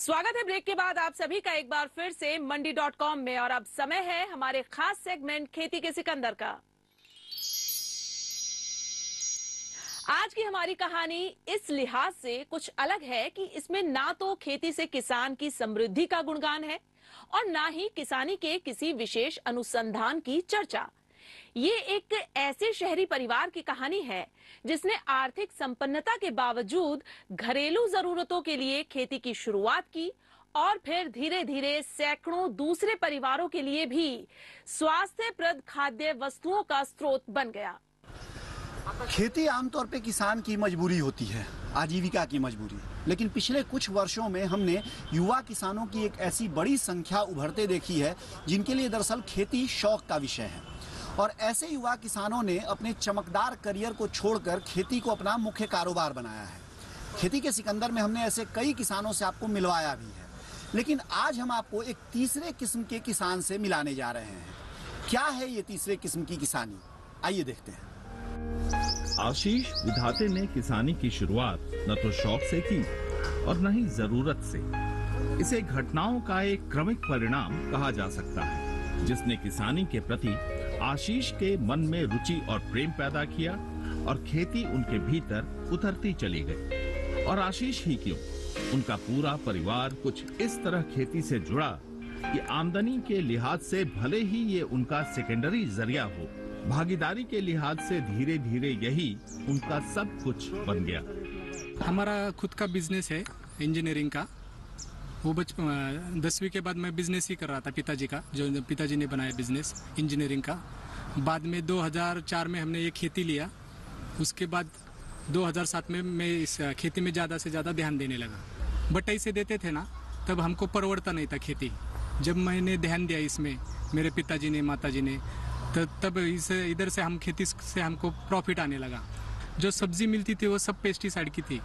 स्वागत है ब्रेक के बाद आप सभी का एक बार फिर से मंडी.com में। और अब समय है हमारे खास सेगमेंट खेती के सिकंदर का। आज की हमारी कहानी इस लिहाज से कुछ अलग है कि इसमें ना तो खेती से किसान की समृद्धि का गुणगान है और ना ही किसानी के किसी विशेष अनुसंधान की चर्चा। ये एक ऐसे शहरी परिवार की कहानी है जिसने आर्थिक संपन्नता के बावजूद घरेलू जरूरतों के लिए खेती की शुरुआत की और फिर धीरे धीरे सैकड़ों दूसरे परिवारों के लिए भी स्वास्थ्यप्रद खाद्य वस्तुओं का स्रोत बन गया। खेती आमतौर पे किसान की मजबूरी होती है, आजीविका की मजबूरी। लेकिन पिछले कुछ वर्षों में हमने युवा किसानों की एक ऐसी बड़ी संख्या उभरते देखी है जिनके लिए दरअसल खेती शौक का विषय है। और ऐसे युवा किसानों ने अपने चमकदार करियर को छोड़कर खेती को अपना मुख्य कारोबार बनाया है। खेती के सिकंदर में हमने ऐसे कई किसानों से आपको मिलवाया भी है, लेकिन आज हम आपको एक तीसरे किस्म के किसान से मिलाने जा रहे हैं। क्या है ये तीसरे किस्म की किसानी, आइए देखते हैं। आशीष विधाते ने किसानी की शुरुआत न तो शौक से की और न ही जरूरत से। इसे घटनाओं का एक क्रमिक परिणाम कहा जा सकता है जिसने किसानी के प्रति आशीष के मन में रुचि और प्रेम पैदा किया और खेती उनके भीतर उतरती चली गई। और आशीष ही क्यों, उनका पूरा परिवार कुछ इस तरह खेती से जुड़ा कि आमदनी के लिहाज से भले ही ये उनका सेकेंडरी जरिया हो, भागीदारी के लिहाज से धीरे धीरे यही उनका सब कुछ बन गया। हमारा खुद का बिजनेस है इंजीनियरिंग का। वो 10वीं के बाद मैं बिजनेस ही कर रहा था पिताजी का, जो पिताजी ने बनाया बिजनेस इंजीनियरिंग का। बाद में 2004 में हमने ये खेती लिया। उसके बाद 2007 में मैं इस खेती में ज़्यादा से ज़्यादा ध्यान देने लगा। बटाई से देते थे ना, तब हमको परवड़ता नहीं था खेती। जब मैंने ध्यान दिया इसमें, मेरे पिताजी ने, माताजी ने, तब इधर से हम खेती से हमको प्रॉफिट आने लगा। जो सब्जी मिलती थी वो सब पेस्टिसाइड की थी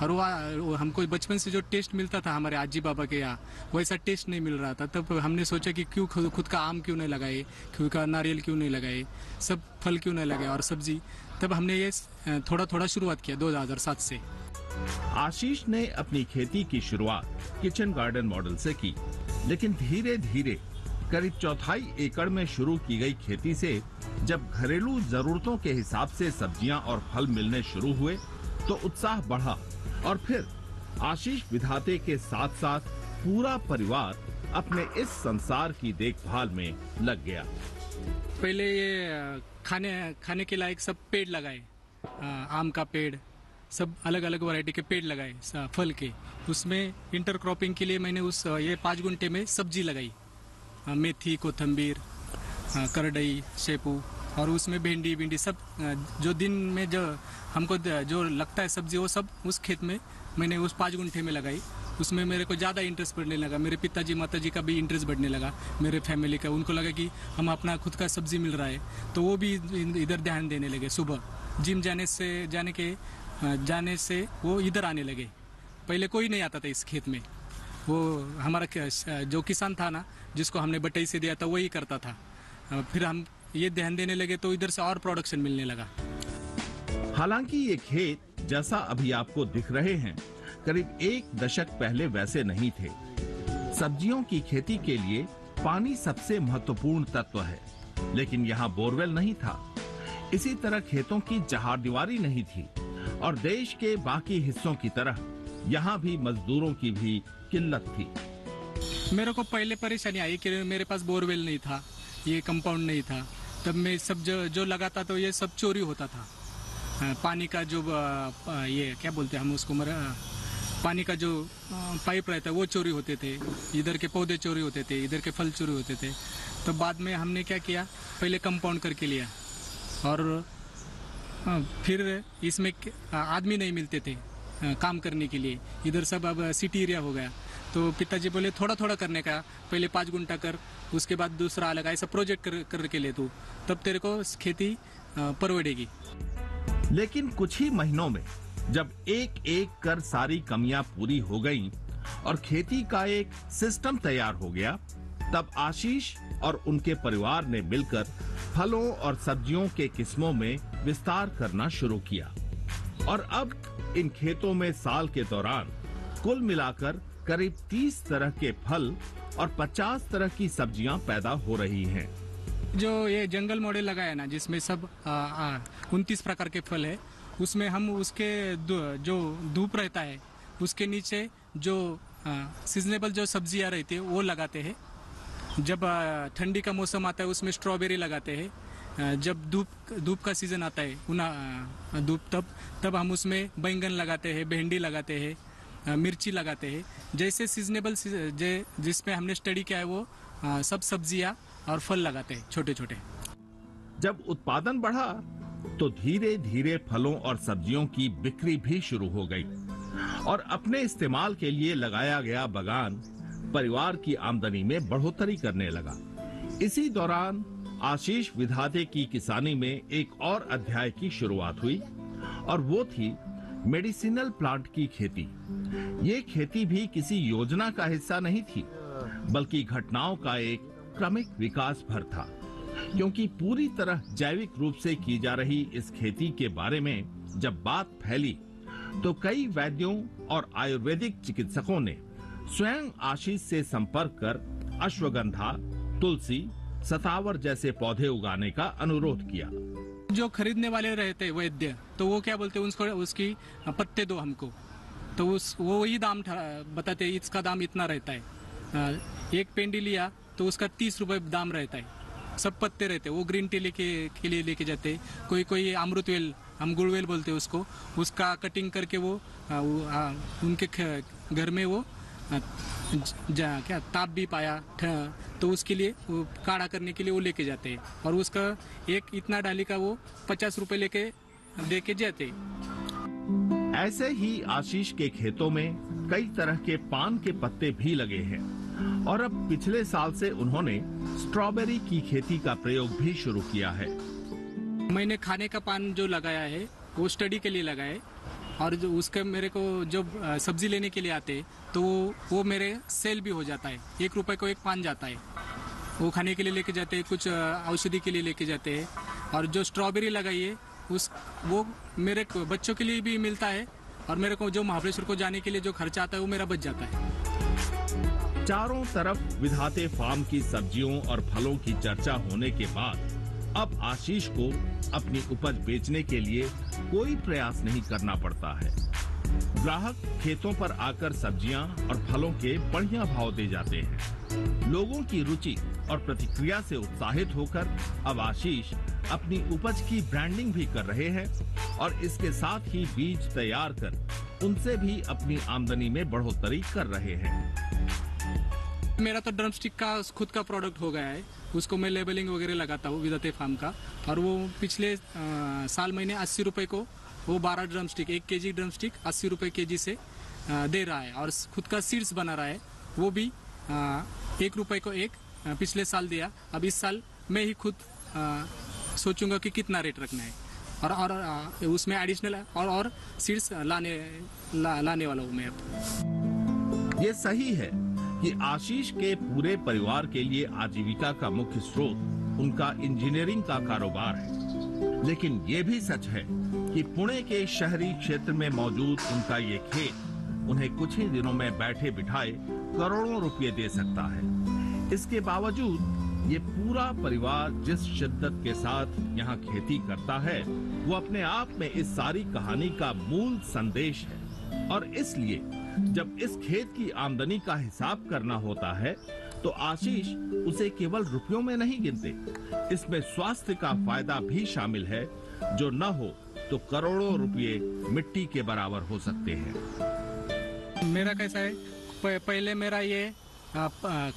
और वो हमको बचपन से जो टेस्ट मिलता था हमारे आजी बाबा के यहाँ, वैसा टेस्ट नहीं मिल रहा था। तब हमने सोचा कि क्यों खुद का आम क्यों नहीं लगाए, क्यों का नारियल क्यों नहीं लगाए, सब फल क्यों नहीं लगाए और सब्जी। तब हमने ये थोड़ा थोड़ा शुरुआत किया 2007 से। आशीष ने अपनी खेती की शुरुआत किचन गार्डन मॉडल से की, लेकिन धीरे धीरे करीब 1/4 एकड़ में शुरू की गई खेती से जब घरेलू जरूरतों के हिसाब से सब्जियां और फल मिलने शुरू हुए तो उत्साह बढ़ा और फिर आशीष विधाते के साथ साथ पूरा परिवार अपने इस संसार की देखभाल में लग गया। पहले ये खाने के लायक सब पेड़ लगाए, आम का पेड़, सब अलग अलग वैरायटी के पेड़ लगाए फल के। उसमें इंटरक्रॉपिंग के लिए मैंने ये 5 गुंठे में सब्जी लगाई, मेथी, कोथंबीर, करडई, शेपू, और उसमें भिंडी सब जो दिन में जो हमको जो लगता है सब्जी वो सब उस खेत में मैंने उस 5 गुंठे में लगाई। उसमें मेरे को ज़्यादा इंटरेस्ट बढ़ने लगा। मेरे पिताजी माताजी का भी इंटरेस्ट बढ़ने लगा, मेरे फैमिली का। उनको लगा कि हम अपना खुद का सब्जी मिल रहा है तो वो भी इधर ध्यान देने लगे। सुबह जिम जाने से वो इधर आने लगे। पहले कोई नहीं आता था इस खेत में। वो हमारा जो किसान था ना, जिसको हमने बटाई से दिया था, वही करता था। फिर हम ये ध्यान देने लगे तो इधर से और प्रोडक्शन मिलने लगा। हालांकि ये खेत जैसा अभी आपको दिख रहे हैं करीब 1 दशक पहले वैसे नहीं थे। सब्जियों की खेती के लिए पानी सबसे महत्वपूर्ण तत्व है, लेकिन यहाँ बोरवेल नहीं था। इसी तरह खेतों की चहारदीवारी नहीं थी और देश के बाकी हिस्सों की तरह यहाँ भी मजदूरों की भी किल्लत थी। मेरे को पहले परेशानी आई कि मेरे पास बोरवेल नहीं था, ये कंपाउंड नहीं था। तब मैं सब जो लगाता तो ये सब चोरी होता था। पानी का जो ये क्या बोलते हैं हम उसको, पानी का जो पाइप रहता है वो चोरी होते थे, इधर के पौधे चोरी होते थे, इधर के फल चोरी होते थे। तो बाद में हमने क्या किया, पहले कंपाउंड करके लिया और फिर इसमें आदमी नहीं मिलते थे काम करने के लिए। इधर सब अब सिटी एरिया हो गया तो पिताजी बोले थोड़ा थोड़ा करने का, पहले 5 गुंठा कर, उसके बाद दूसरा अलग, ऐसा प्रोजेक्ट करके ले तू, तब तेरे को खेती परवड़ेगी। लेकिन कुछ ही महीनों में जब एक एक कर सारी कमियां पूरी हो गईं और खेती का एक सिस्टम तैयार हो गया, तब आशीष और उनके परिवार ने मिलकर फलों और सब्जियों के किस्मों में विस्तार करना शुरू किया। और अब इन खेतों में साल के दौरान कुल मिलाकर करीब 30 तरह के फल और 50 तरह की सब्जियां पैदा हो रही हैं। जो ये जंगल मॉडल लगाया ना, जिसमें सब 29 प्रकार के फल है, उसमें हम उसके जो धूप रहता है उसके नीचे जो सीजनेबल जो सब्जियां रहती है वो लगाते हैं। जब ठंडी का मौसम आता है उसमें स्ट्रॉबेरी लगाते हैं। जब धूप का सीजन आता है धूप तब हम उसमें बैंगन लगाते हैं, भिंडी लगाते हैं, मिर्ची लगाते हैं। जैसे सीजनेबल जिसमें हमने स्टडी किया है वो सब सब्जियां और फल लगाते हैं छोटे छोटे। जब उत्पादन बढ़ा तो धीरे धीरे फलों और सब्जियों की बिक्री भी शुरू हो गई और अपने इस्तेमाल के लिए लगाया गया बागान परिवार की आमदनी में बढ़ोतरी करने लगा। इसी दौरान आशीष विधाते की किसानी में एक और अध्याय की शुरुआत हुई और वो थी मेडिसिनल प्लांट की खेती। ये खेती भी किसी योजना का हिस्सा नहीं थी, बल्कि घटनाओं का एक क्रमिक विकास भर था, क्योंकि पूरी तरह जैविक रूप से की जा रही इस खेती के बारे में जब बात फैली तो कई वैद्यों और आयुर्वेदिक चिकित्सकों ने स्वयं आशीष से संपर्क कर अश्वगंधा, तुलसी, सतावर जैसे पौधे उगाने का अनुरोध किया। जो खरीदने वाले रहते वैद्य, तो वो क्या बोलते हैं, उसको उसकी पत्ते दो हमको, तो वो वही दाम बताते हैं, इसका दाम इतना रहता है। एक पेंडी लिया तो उसका 30 रुपए दाम रहता है। सब पत्ते रहते हैं, वो ग्रीन टी के लिए लेके जाते हैं। कोई अमृतवेल, हम गुड़वेल बोलते हैं उसको, उसका कटिंग करके वो उनके घर में वो क्या ताप भी पाया तो उसके लिए वो काढ़ा करने के लिए वो लेके जाते हैं और उसका एक इतना डाली का वो 50 रुपए लेके दे के जाते हैं। ऐसे ही आशीष के खेतों में कई तरह के पान के पत्ते भी लगे हैं और अब पिछले साल से उन्होंने स्ट्रॉबेरी की खेती का प्रयोग भी शुरू किया है। मैंने खाने का पान जो लगाया है वो स्टडी के लिए लगाया है और जो उसके मेरे को जब सब्जी लेने के लिए आते हैं तो वो मेरे सेल भी हो जाता है। 1 रुपए को एक पान जाता है, वो खाने के लिए लेके जाते हैं, कुछ औषधि के लिए लेके जाते हैं। और जो स्ट्रॉबेरी लगाई है वो मेरे बच्चों के लिए भी मिलता है और मेरे को जो महाबलेश्वर को जाने के लिए जो खर्चा आता है वो मेरा बच जाता है। चारों तरफ विधाते फार्म की सब्जियों और फलों की चर्चा होने के बाद अब आशीष को अपनी उपज बेचने के लिए कोई प्रयास नहीं करना पड़ता है। ग्राहक खेतों पर आकर सब्जियां और फलों के बढ़िया भाव दे जाते हैं। लोगों की रुचि और प्रतिक्रिया से उत्साहित होकर अब आशीष अपनी उपज की ब्रांडिंग भी कर रहे हैं और इसके साथ ही बीज तैयार कर उनसे भी अपनी आमदनी में बढ़ोतरी कर रहे हैं। मेरा तो ड्रमस्टिक का खुद का प्रोडक्ट हो गया है, उसको मैं लेबलिंग वगैरह लगाता हूँ विधाते फार्म का। और वो पिछले साल मैंने 80 रुपए को वो 12 ड्रमस्टिक, 1 केजी ड्रमस्टिक 80 रुपए केजी से दे रहा है। और खुद का सीड्स बना रहा है, वो भी 1 रुपए को एक पिछले साल दिया। अब इस साल मैं ही खुद सोचूंगा कि कितना रेट रखना है और उसमें एडिशनल और सीड्स लाने वाला हूँ मैं अब। ये सही है कि आशीष के पूरे परिवार के लिए आजीविका का मुख्य स्रोत उनका इंजीनियरिंग का कारोबार है, लेकिन ये भी सच है कि पुणे के शहरी क्षेत्र में मौजूद उनका ये खेत उन्हें कुछ ही दिनों में बैठे बिठाए करोड़ों रुपए दे सकता है। इसके बावजूद ये पूरा परिवार जिस शिद्दत के साथ यहाँ खेती करता है वो अपने आप में इस सारी कहानी का मूल संदेश है। और इसलिए जब इस खेत की आमदनी का हिसाब करना होता है तो आशीष उसे केवल रुपयों में नहीं गिनते, इसमें स्वास्थ्य का फायदा भी शामिल है, जो न हो तो करोड़ों रुपए मिट्टी के बराबर हो सकते हैं। मेरा कैसा है, पहले मेरा ये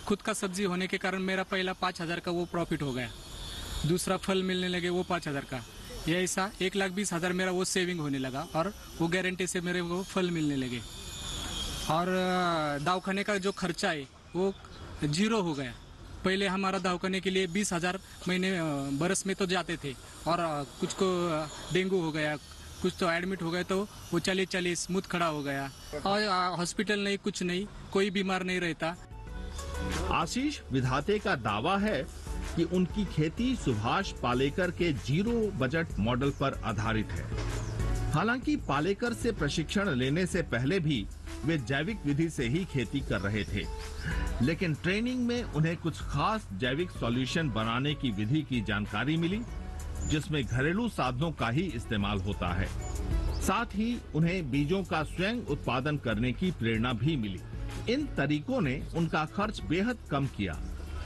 खुद का सब्जी होने के कारण मेरा पहला 5,000 का वो प्रॉफिट हो गया, दूसरा फल मिलने लगे वो 5,000 का, ये ऐसा 1,20,000 मेरा वो सेविंग होने लगा और वो गारंटी से मेरे वो फल मिलने लगे। और दवाखाने का जो खर्चा है वो 0 हो गया। पहले हमारा दवाखाने के लिए 20,000 महीने बरस में तो जाते थे और कुछ को डेंगू हो गया, कुछ तो एडमिट हो गए तो वो 40 मुंह खड़ा हो गया और हॉस्पिटल नहीं, कुछ नहीं, कोई बीमार नहीं रहता। आशीष विधाते का दावा है कि उनकी खेती सुभाष पालेकर के 0 बजट मॉडल पर आधारित है। हालांकि पालेकर से प्रशिक्षण लेने से पहले भी वे जैविक विधि से ही खेती कर रहे थे, लेकिन ट्रेनिंग में उन्हें कुछ खास जैविक सॉल्यूशन बनाने की विधि की जानकारी मिली, जिसमें घरेलू साधनों का ही इस्तेमाल होता है। साथ ही उन्हें बीजों का स्वयं उत्पादन करने की प्रेरणा भी मिली। इन तरीकों ने उनका खर्च बेहद कम किया,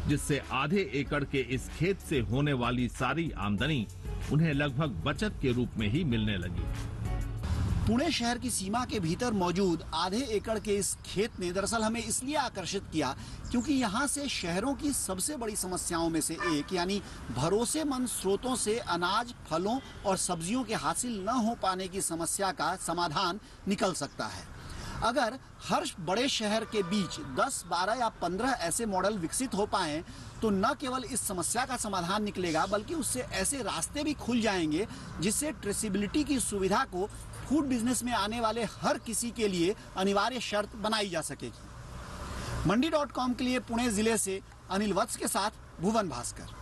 जिससे आधे एकड़ के इस खेत से होने वाली सारी आमदनी उन्हें लगभग बचत के रूप में ही मिलने लगी। पुणे शहर की सीमा के भीतर मौजूद आधे एकड़ के इस खेत ने दरअसल हमें इसलिए आकर्षित किया क्योंकि यहाँ से शहरों की सबसे बड़ी समस्याओं में से एक यानी भरोसेमंद स्रोतों से अनाज, फलों और सब्जियों के हासिल न हो पाने की समस्या का समाधान निकल सकता है। अगर हर बड़े शहर के बीच 10, 12 या 15 ऐसे मॉडल विकसित हो पाएं, तो न केवल इस समस्या का समाधान निकलेगा, बल्कि उससे ऐसे रास्ते भी खुल जाएंगे जिससे ट्रेसिबिलिटी की सुविधा को फूड बिजनेस में आने वाले हर किसी के लिए अनिवार्य शर्त बनाई जा सकेगी। मंडी.com के लिए पुणे जिले से अनिल वत्स के साथ भुवन भास्कर।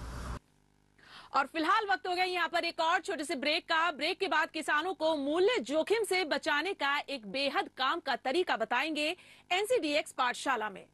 और फिलहाल वक्त हो गया यहाँ पर एक और छोटे से ब्रेक का। ब्रेक के बाद किसानों को मूल्य जोखिम से बचाने का एक बेहद काम का तरीका बताएंगे एनसीडीएक्स पाठशाला में।